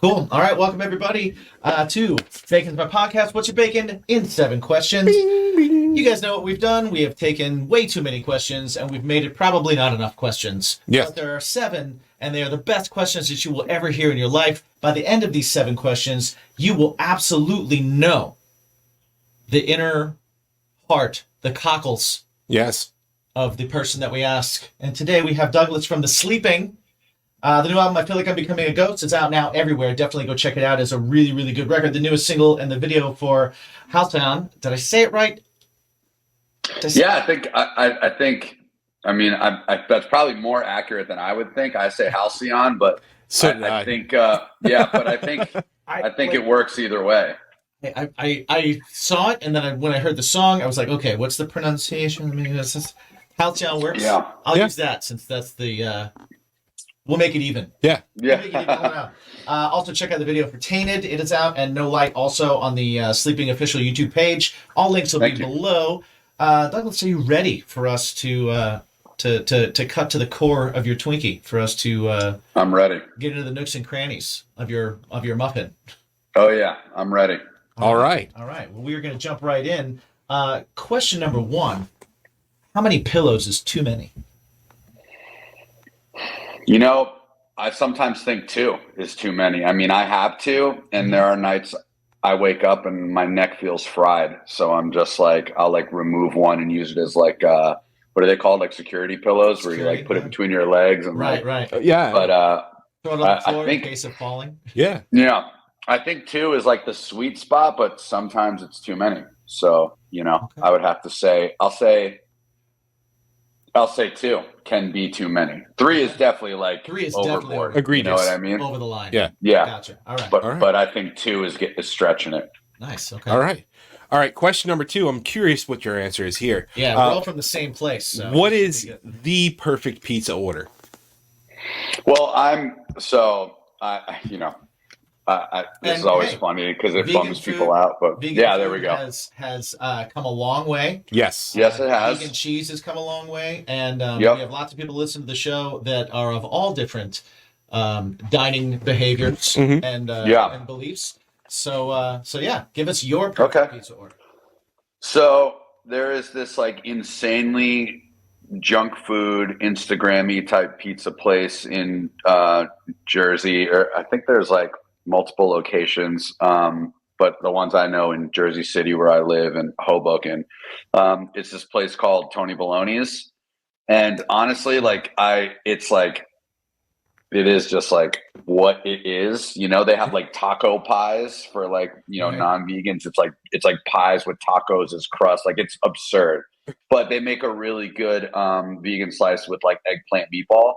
Cool. All right. Welcome, everybody, to Bacon's My Podcast. What's Your Bacon in 7 questions. Bing, bing. You guys know what we've done. We have taken way too many questions, and we've made it probably not enough questions. Yes. But there are 7, and they are the best questions that you will ever hear in your life. By the end of these 7 questions, you will absolutely know the inner heart, the cockles Yes. of the person that we ask. And today we have Douglas from The Sleeping. The new album, I Feel Like I'm Becoming a Ghost, is out now everywhere. Definitely go check it out. It's a really, really good record. The newest single and the video for Halcyon. Did I say it right? Yeah, I think. I mean, that's probably more accurate than I would think. I say Halcyon, but I think. Yeah, but I think it works either way. I saw it, and then when I heard the song, I was like, okay, what's the pronunciation? I mean, Halcyon works. Yeah, I'll use that since that's the. We'll make it even. Yeah. Yeah. We'll make it even all around. Also, check out the video for Tainted. It is out, and No Light also on the Sleeping official YouTube page. All links will be below. Douglas, are you ready for us to cut to the core of your Twinkie? For us to I'm ready. Get into the nooks and crannies of your muffin. Oh yeah, I'm ready. All right. All right. Well, we are going to jump right in. Question number 1: how many pillows is too many? You know, I sometimes think 2 is too many. I mean, I have 2, and there are nights I wake up and my neck feels fried. So I'm just like, I'll like remove one and use it as like, what are they called? Like security pillows where you like put it between your legs and Right. Yeah. But Throw it on the floor I think in case of falling. Yeah. yeah, I think 2 is like the sweet spot, but sometimes it's too many. So, you know, Okay. I would have to say, I'll say 2 can be too many. 3 is definitely like 3 is definitely overboard. Egregious. You know what I mean? over the line. Yeah. Yeah. Gotcha. All right. But I think 2 is stretching it. Nice. Okay. All right. Question number 2. I'm curious what your answer is here. Yeah, we're all from the same place. So What is the perfect pizza order? Well, this is always funny because it vegan bums food- people out. But vegan yeah, there we food go. has come a long way. Yes. Yes, it has. Vegan cheese has come a long way, and Yep. we have lots of people listen to the show that are of all different dining behaviors Mhm. and beliefs. So yeah, give us your perfect Okay. pizza order. So there is this like insanely junk food Instagram-y type pizza place in Jersey, or I think there's like multiple locations, but the ones I know in Jersey City where I live and Hoboken, it's this place called Tony Baloney's, and honestly, it is just like what it is. You know, they have like taco pies for like, you know, Right. non-vegans. It's like pies with tacos as crust. Like it's absurd. But they make a really good vegan slice with like eggplant meatball.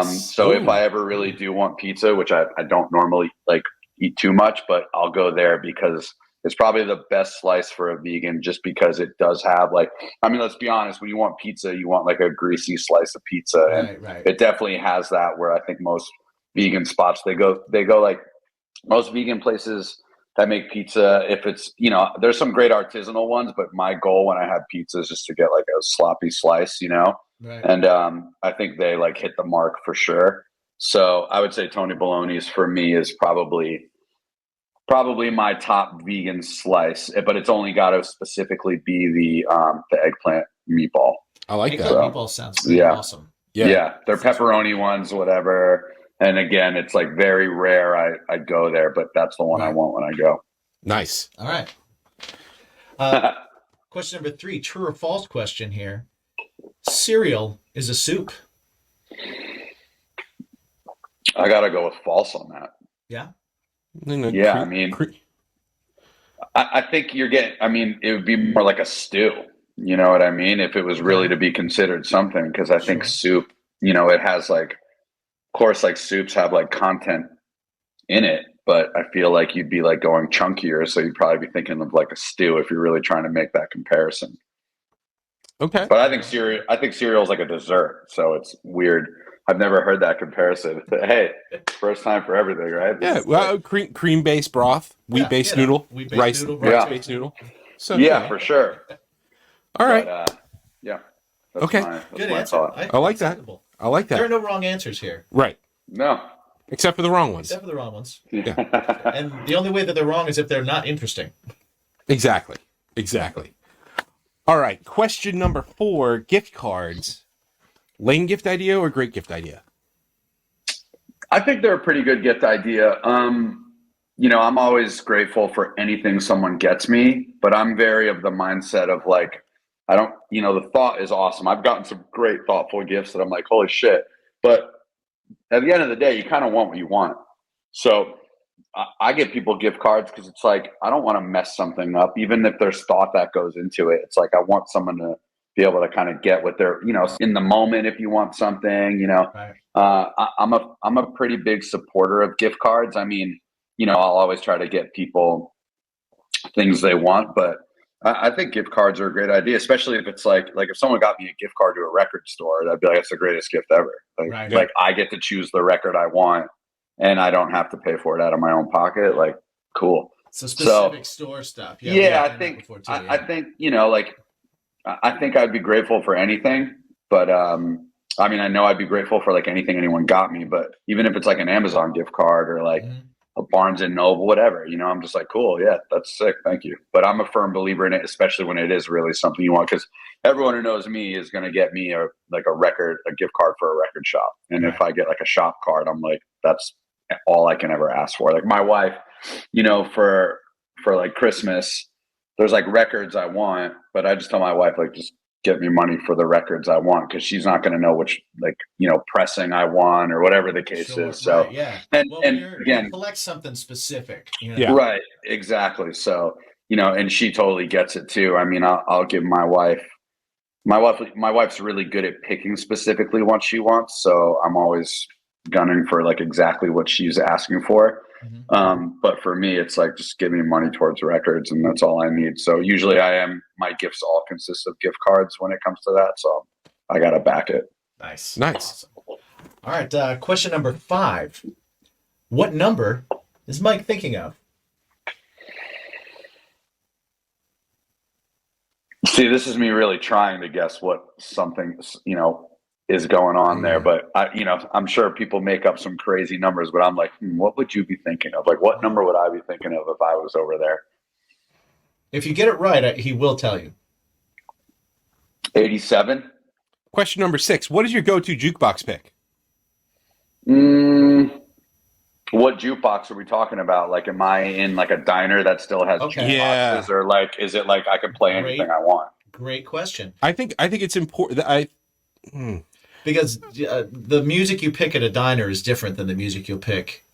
So if I ever really do want pizza, which I don't normally like eat too much, but I'll go there because it's probably the best slice for a vegan, just because it does have like, I mean, let's be honest, when you want pizza, you want like a greasy slice of pizza. And Right. it definitely has that, where I think most vegan spots, they go like most vegan places that make pizza, if it's, you know, there's some great artisanal ones, but my goal when I have pizza is just to get like a sloppy slice, you know? Right. And I think they like hit the mark for sure. So I would say Tony Baloney's for me is probably my top vegan slice, but it's only got to specifically be the eggplant meatball. I like that. Eggplant meatball sounds pretty awesome. Yeah, they're pepperoni ones, whatever. And again, it's like very rare I go there, but that's the one I want when I go. Nice. All right. Question number 3, true or false question here. Cereal is a soup. I got to go with false on that. Yeah. Yeah, I mean, I think it would be more like a stew. You know what I mean? If it was really to be considered something, because I think soup, you know, it has like, of course, like soups have like content in it, but I feel like you'd be like going chunkier. So you'd probably be thinking of like a stew if you're really trying to make that comparison. Okay. But I think cereal is like a dessert. So it's weird. I've never heard that comparison. Hey, first time for everything, right? Yeah. Well, cream-based broth, wheat-based noodle, rice-based noodle. So yeah, for sure. All right. But, yeah. That's Okay. that's Good my answer. thought. I like that. I like that. There are no wrong answers here. Right. No. Except for the wrong ones. Except for the wrong ones. Yeah. And the only way that they're wrong is if they're not interesting. Exactly. All right. Question number 4, gift cards. Lame gift idea or great gift idea? I think they're a pretty good gift idea. I'm always grateful for anything someone gets me, but I'm very of the mindset of like, I don't, the thought is awesome. I've gotten some great thoughtful gifts that I'm like, holy shit. But at the end of the day, you kind of want what you want. So I give people gift cards because it's like, I don't want to mess something up, even if there's thought that goes into it. It's like, I want someone to be able to kind of get what they're, in the moment. If you want something, Right. I'm a pretty big supporter of gift cards. I mean, I'll always try to get people things they want, but I think gift cards are a great idea, especially if it's like if someone got me a gift card to a record store, that'd be like, that's the greatest gift ever. Like I get to choose the record I want and I don't have to pay for it out of my own pocket. Like, cool. So specific store stuff. I think, I think, I think I'd be grateful for anything, but, I mean, I know I'd be grateful for like anything anyone got me, but even if it's like an Amazon gift card or like a Barnes and Noble, whatever, I'm just like, cool. Yeah, that's sick. Thank you. But I'm a firm believer in it, especially when it is really something you want, because everyone who knows me is going to get me a gift card for a record shop. And if I get like a shop card, I'm like, that's all I can ever ask for. Like my wife, for like Christmas, there's like records I want, but I just tell my wife, like, just get me money for the records I want, because she's not going to know which, pressing I want or whatever the case is. So, right, yeah. And again, collect something specific. Yeah. Right. Exactly. So, and she totally gets it too. I mean, I'll give my wife's really good at picking specifically what she wants. So I'm always gunning for like exactly what she's asking for. But for me, it's like, just give me money towards records and that's all I need. So usually my gifts all consist of gift cards when it comes to that. So I got to back it. Nice. Awesome. All right. Question number 5. What number is Mike thinking of? See, this is me really trying to guess what something, is going on there, but I'm sure people make up some crazy numbers, but I'm like, what would you be thinking of? Like, what number would I be thinking of if I was over there? If you get it right, he will tell you. 87. Question number 6. What is your go-to jukebox pick? What jukebox are we talking about? Like, am I in like a diner that still has jukeboxes, or like, is it like I can play anything I want? Great question. I think it's important that because the music you pick at a diner is different than the music you'll pick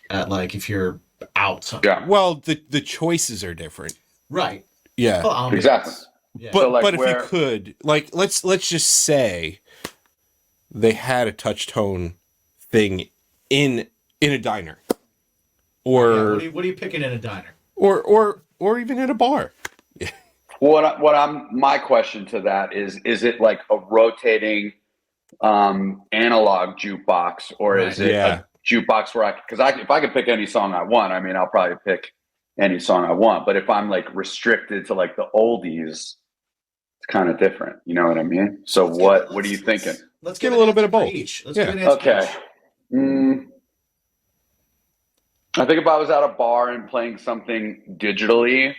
at like if you're out somewhere. Yeah. Well, the choices are different. Right. Yeah. Well, exactly. Yeah. But So, like, but if you could, like, let's just say they had a touch tone thing in a diner, or what are you picking in a diner, or even at a bar? My question to that is it like a rotating analog jukebox, or is it a jukebox where if I could pick any song I want, I mean, I'll probably pick any song I want. But if I'm like restricted to like the oldies, it's kind of different. You know what I mean? So what are you thinking? Let's get a little bit of both. Each. Let's give an answer Okay. each. I think if I was at a bar and playing something digitally,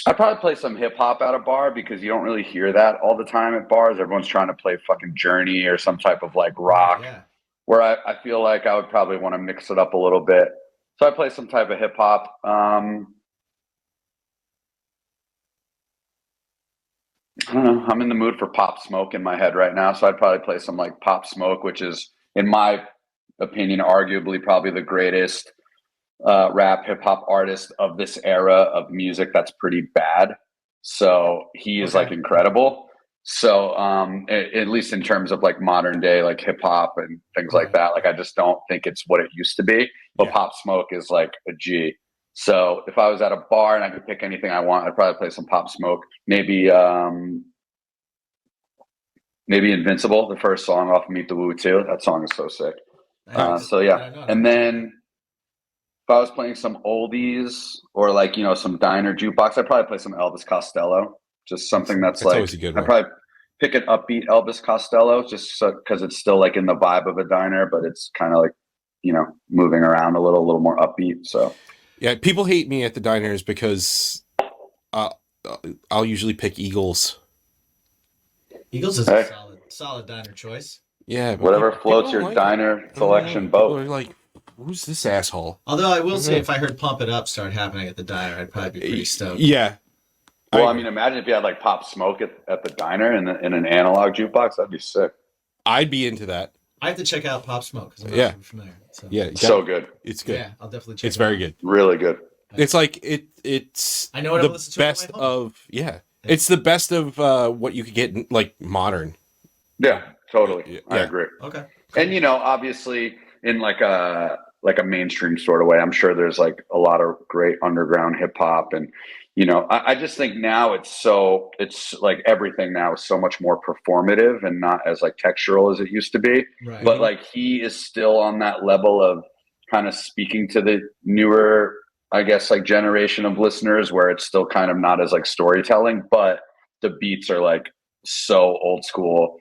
I'd probably play some hip hop at a bar, because you don't really hear that all the time at bars. Everyone's trying to play fucking Journey or some type of like rock, where I feel like I would probably want to mix it up a little bit. So I play some type of hip hop. I don't know. I'm in the mood for Pop Smoke in my head right now. So I'd probably play some like Pop Smoke, which is, in my opinion, arguably probably the greatest rap hip hop artist of this era of music that's pretty bad. So he is like incredible. So at least in terms of like modern day like hip hop and things like that, like I just don't think it's what it used to be. But Pop Smoke is like a G. So if I was at a bar and I could pick anything I want, I'd probably play some Pop Smoke. Maybe Invincible, the first song off Meet the Woo too. That song is so sick. So yeah, and then if I was playing some oldies or like, some diner jukebox, I'd probably play some Elvis Costello. Just something that's like, always a good one. pick an upbeat Elvis Costello, just because it's still like in the vibe of a diner, but it's kind of like, moving around a little more upbeat. So yeah, people hate me at the diners because I'll usually pick Eagles. Eagles is a solid diner choice. Yeah, but whatever floats your diner selection boat. People are like, who's this asshole? Although I will say, if I heard Pump It Up start happening at the diner, I'd probably be pretty stoked. Yeah. Well, I mean, imagine if you had like Pop Smoke at the diner in an analog jukebox. That'd be sick. I'd be into that. I have to check out Pop Smoke because I'm not super familiar. So. Yeah, so good. It's good. Yeah, I'll definitely check it out. It's very good. Really good. It's like it's I know what the best of It's the best of what you could get in, like modern. Yeah, totally. I agree. Okay. And obviously in like a mainstream sort of way, I'm sure there's like a lot of great underground hip hop, and I just think now it's like everything now is so much more performative and not as like textural as it used to be. Right. But like he is still on that level of kind of speaking to the newer, I guess, like generation of listeners, where it's still kind of not as like storytelling, but the beats are like so old school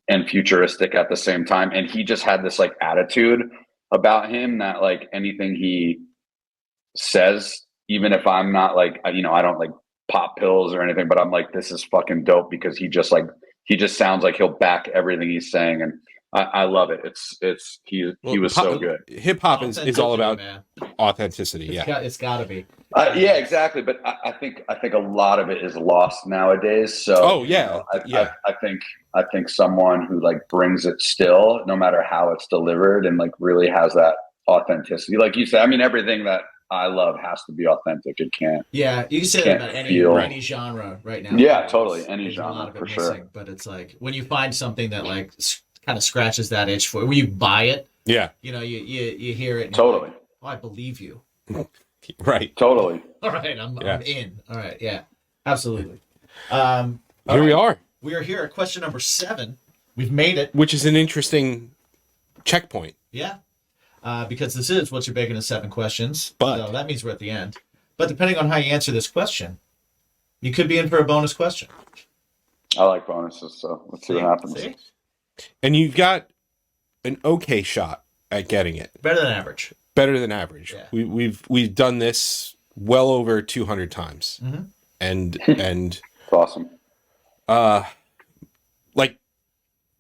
and futuristic at the same time. And he just had this like attitude about him that like anything he says, even if I'm not like, I don't like pop pills or anything, but I'm like, this is fucking dope because he just sounds like he'll back everything he's saying. And I love it. He was so good. Hip hop is all about authenticity. It's gotta be. Yeah, exactly. But I think a lot of it is lost nowadays. So I think someone who like brings it still, no matter how it's delivered, and like really has that authenticity. Like you said, I mean, everything that I love has to be authentic. It can't. Yeah, you can say that about any genre right now. Yeah, totally. Any genre for sure. But it's like when you find something that like kind of scratches that itch for, when you buy it. Yeah. You hear it. And totally. Like, I believe you. Right. Totally. All right. I'm in. All right. Yeah. Absolutely. Here we are. We are here at question number 7. We've made it. Which is an interesting checkpoint. Yeah. Because this is What's Your Bacon in 7 questions. But so that means we're at the end. But depending on how you answer this question, you could be in for a bonus question. I like bonuses, so let's see what happens. See? And you've got an okay shot at getting it. Better than average. Better than average. Yeah. We've done this well over 200 times. Mm-hmm. And it's awesome. Like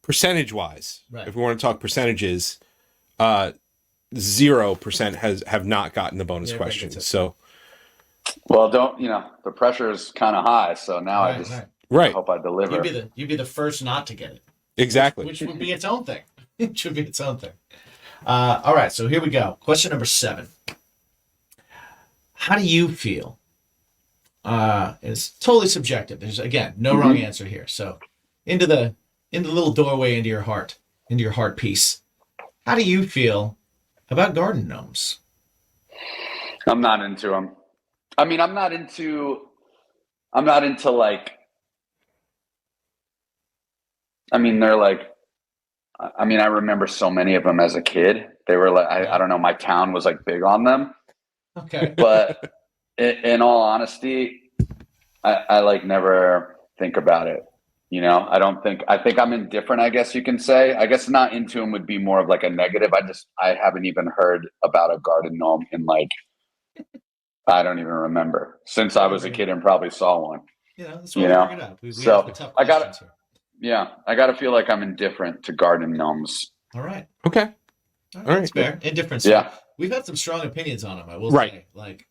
percentage wise, right. If we want to talk percentages, 0% have not gotten the bonus question. So, well, the pressure is kind of high. So now I hope I deliver. You'd be the first not to get it. Exactly. Which would be its own thing. All right. So here we go. Question number 7. How do you feel? It's totally subjective. There's again no wrong answer here. So into the little doorway into your heart piece. How do you feel about garden gnomes? I'm not into them. I mean, I'm not into like, I mean, they're like, I mean, I remember so many of them as a kid. They were like, I don't know, my town was like big on them. Okay. But in all honesty, I like never think about it. I think I'm indifferent, I guess you can say. I guess not into them would be more of like a negative. I haven't even heard about a garden gnome in like, I don't even remember, since I was a kid and probably saw one. That's what we figured out. We so the tough I got to feel like I'm indifferent to garden gnomes. All right. Okay. All right. That's fair. Indifference. Yeah. We've had some strong opinions on them, I will say. Like,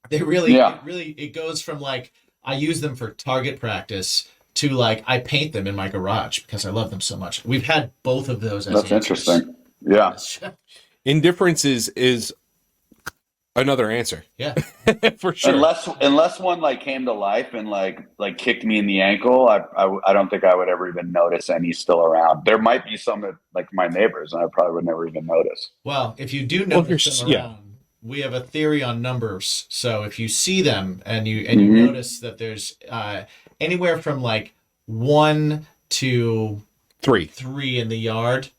they really, it goes from like, I use them for target practice to like, I paint them in my garage because I love them so much. We've had both of those. That's interesting. Yeah. Indifference is another answer. Yeah. For sure. Unless one like came to life and like kicked me in the ankle, I don't think I would ever even notice any still around. There might be some that, like my neighbors, and I probably would never even notice. Well, if you do notice them around, we have a theory on numbers. So if you see them and you notice that there's anywhere from like 1 to 3 in the yard,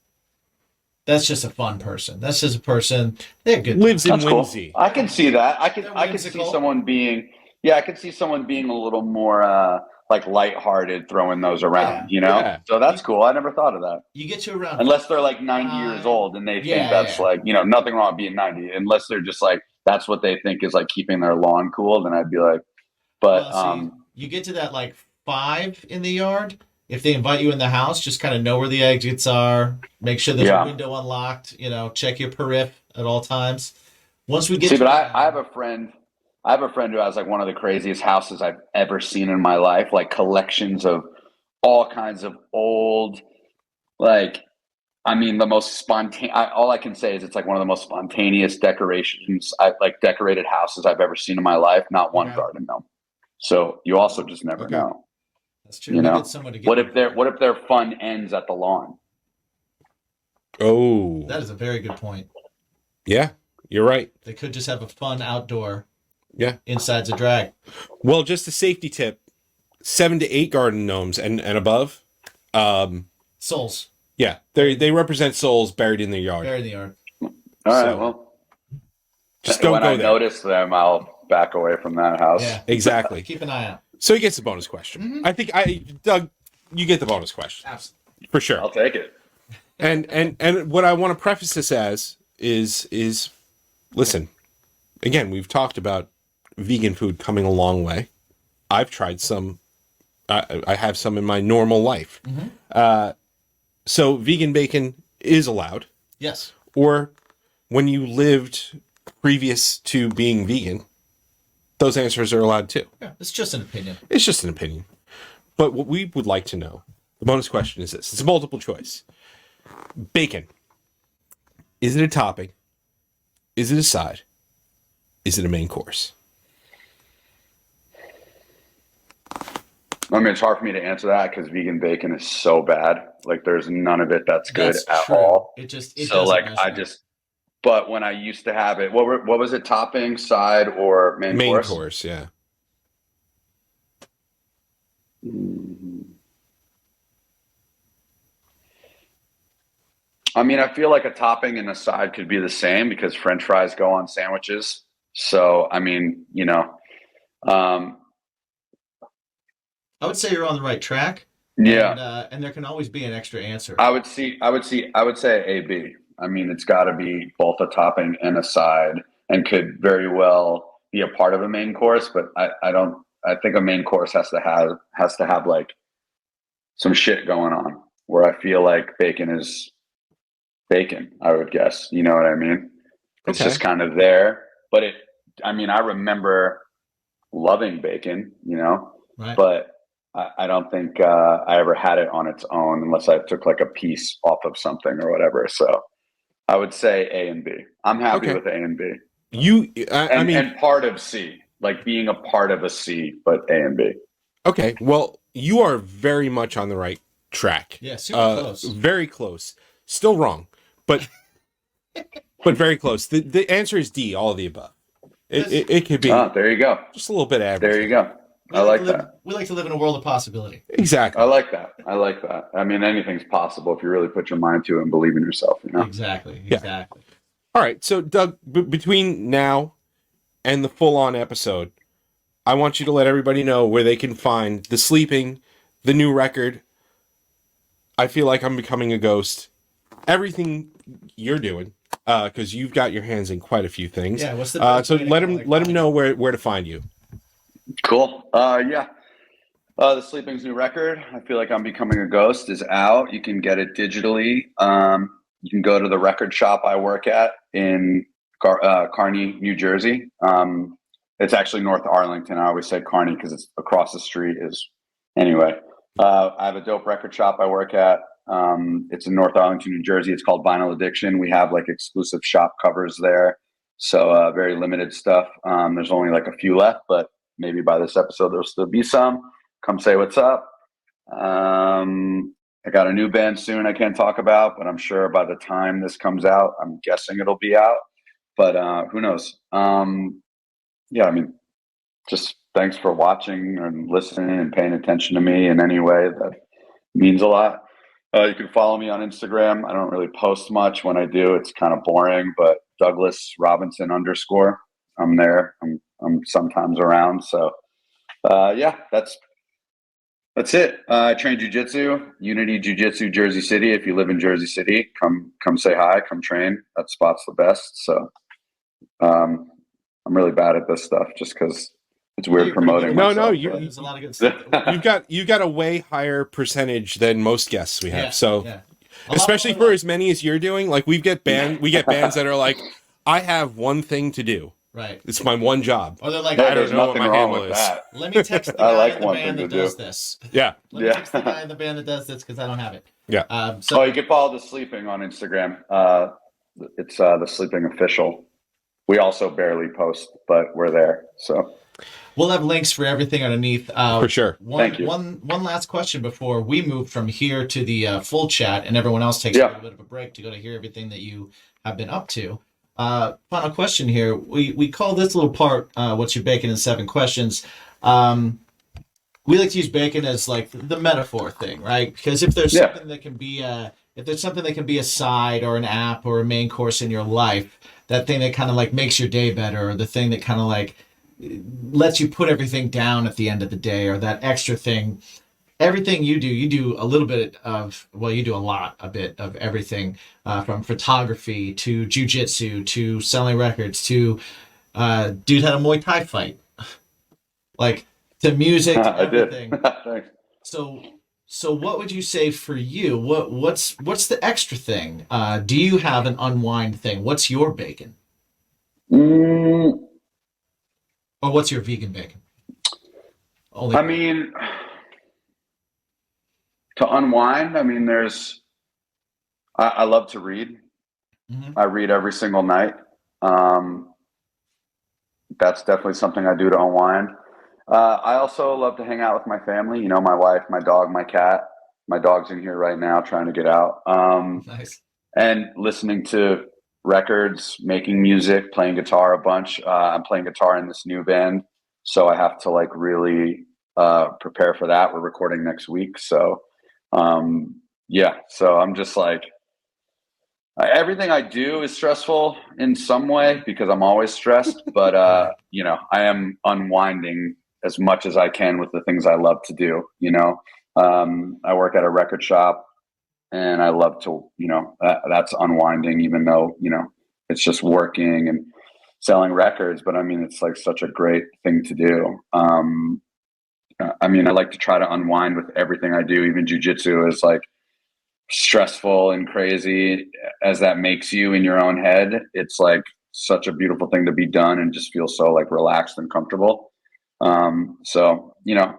that's just a fun person. That's just a person. They're good. Lives in whimsy. Cool. I can see that. I can see someone being. Yeah, I can see someone being a little more like lighthearted throwing those around, you know? Yeah. So that's cool. I never thought of that. You get to around Unless they're like 90 years old and they think that's like, you know, nothing wrong with being 90. Unless they're just like, that's what they think is like keeping their lawn cool, then I'd be like, but you get to that like 5 in the yard. If they invite you in the house, just kind of know where the exits are. Make sure there's a window unlocked. You know, check your periph at all times. Once we get I have a friend. I have a friend who has like one of the craziest houses I've ever seen in my life. Like collections of all kinds of old, like, I mean, the most spontaneous. All I can say is it's like one of the most spontaneous decorations, like decorated houses I've ever seen in my life. Not one garden gnome. So you also just never know. That's true. You know, what if their fun ends at the lawn? Oh, that is a very good point. Yeah, you're right. They could just have a fun outdoor. Yeah, inside's a drag. Well, just a safety tip: 7 to 8 garden gnomes and above. Souls. Yeah, they represent souls buried in the yard. Buried in the yard. All right. Well, just don't go there. When I notice them, I'll back away from that house. Yeah, exactly. Keep an eye out. So he gets the bonus question. I think Doug, you get the bonus question. Absolutely. For sure. I'll take it. And what I want to preface this as is listen, again, we've talked about vegan food coming a long way. I've tried some. I have some in my normal life. So vegan bacon is allowed. Yes. Or when you lived previous to being vegan, those answers are allowed too. Yeah, it's just an opinion. It's just an opinion. But what we would like to know, the bonus question is this. It's a multiple choice. Bacon. Is it a topping? Is it a side? Is it a main course? I mean, it's hard for me to answer that because vegan bacon is so bad. Like, there's none of it that's good at all. But when I used to have it, what was it? Topping, side, or main course? Main course, yeah. I mean, I feel like a topping and a side could be the same because French fries go on sandwiches. So, I mean, you know, I would say you're on the right track. Yeah. And there can always be an extra answer. I would say AB. I mean, it's got to be both a topping and a side, and could very well be a part of a main course. But I think a main course has to have like some shit going on where I feel like bacon is bacon, I would guess. You know what I mean? It's just kind of there. But I remember loving bacon, you know, but I don't think I ever had it on its own unless I took like a piece off of something or whatever. So I would say A and B. I'm happy with A and B. And part of C, like being a part of a C, but A and B. Okay. Well, you are very much on the right track. Yeah, super close. Very close. Still wrong, but very close. The answer is D, all of the above. It could be. There you go. Just a little bit average. There you go. I like that. We like to live in a world of possibility. Exactly. I like that. I mean, anything's possible if you really put your mind to it and believe in yourself, you know? Exactly. Yeah. All right. So, Doug, between now and the full-on episode, I want you to let everybody know where they can find The Sleeping, the new record, I Feel Like I'm Becoming a Ghost, everything you're doing, because you've got your hands in quite a few things. Yeah, what's the so let them know where to find you. Cool. The Sleeping's new record, I Feel Like I'm Becoming a Ghost, is out. You can get it digitally. You can go to the record shop I work at in Kearny, New Jersey. It's actually North Arlington. I always say Kearny because it's across the street. Anyway. I have a dope record shop I work at. It's in North Arlington, New Jersey. It's called Vinyl Addiction. We have like exclusive shop covers there. So very limited stuff. There's only like a few left, but maybe by this episode, there'll still be some. Come say what's up. I got a new band soon I can't talk about, but I'm sure by the time this comes out, I'm guessing it'll be out. But who knows? Just thanks for watching and listening and paying attention to me in any way. That means a lot. You can follow me on Instagram. I don't really post much. When I do, it's kind of boring, but Douglas Robinson _. I'm there. I'm sometimes around. So that's That's it. I train jujitsu, Unity Jiu-Jitsu, Jersey City. If you live in Jersey City, come say hi, come train. That spot's the best. So I'm really bad at this stuff just because it's weird promoting No, myself. There's a lot of good stuff. you've got a way higher percentage than most guests we have. Yeah, so yeah. especially for as many as you're doing, like we get bands that are like, I have one thing to do. Right. It's my one job. Or they're like, Yeah, I there's don't know nothing what my wrong handle with is. that. let me text the I guy like in the one band thing that to does do. this. Yeah. Let me text the guy in the band that does this because I don't have it. Yeah. So You can follow The Sleeping on Instagram. It's The Sleeping Official. We also barely post, but we're there. So we'll have links for everything underneath. For sure. Thank you. One last question before we move from here to the full chat and everyone else takes a little bit of a break to go to hear everything that you have been up to. Final question here. We call this little part, what's your bacon in 7 questions. We like to use bacon as like the metaphor thing, right? Because if there's something that can be a side or an app or a main course in your life, that thing that kind of like makes your day better, or the thing that kind of like lets you put everything down at the end of the day, or that extra thing. Everything you do a little bit of, well, you do a bit of everything, from photography to jujitsu to selling records to dude had a Muay Thai fight, like to music, to everything. Thanks. So what would you say for you? What's the extra thing? Do you have an unwind thing? What's your bacon? Or what's your vegan bacon? I mean, to unwind, I mean, I love to read. Mm-hmm. I read every single night. That's definitely something I do to unwind. I also love to hang out with my family, my wife, my dog, my cat. My dog's in here right now trying to get out. Nice. And listening to records, making music, playing guitar a bunch. I'm playing guitar in this new band, so I have to like really prepare for that. We're recording next week. So so I'm just like, everything I do is stressful in some way because I'm always stressed, but I am unwinding as much as I can with the things I love to do. I work at a record shop and I love to, that's unwinding, even though, it's just working and selling records, but I mean, it's like such a great thing to do. I like to try to unwind with everything I do. Even jujitsu is like stressful and crazy as that makes you in your own head. It's like such a beautiful thing to be done and just feel so like relaxed and comfortable.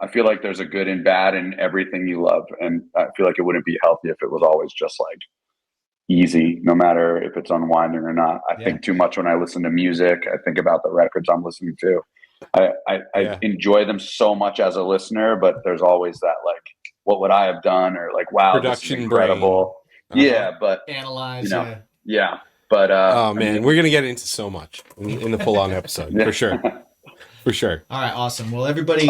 I feel like there's a good and bad in everything you love. And I feel like it wouldn't be healthy if it was always just like easy, no matter if it's unwinding or not. I think too much when I listen to music. I think about the records I'm listening to. I enjoy them so much as a listener, but there's always that like, what would I have done? Or like, wow, Production this is incredible. Yeah, but analyze. But oh man, we're gonna get into so much in the full-on episode for sure. For sure. All right, awesome. Well, everybody,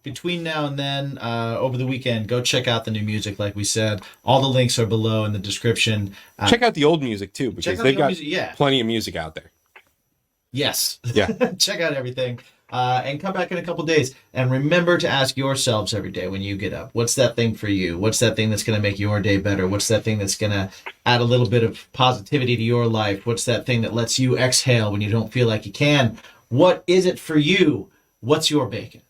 between now and then, over the weekend, go check out the new music. Like we said, all the links are below in the description. Check out the old music too, because they've got plenty of music out there. Yes. Yeah. Check out everything. And come back in a couple days. And remember to ask yourselves every day when you get up, what's that thing for you? What's that thing that's going to make your day better? What's that thing that's going to add a little bit of positivity to your life? What's that thing that lets you exhale when you don't feel like you can? What is it for you? What's your bacon?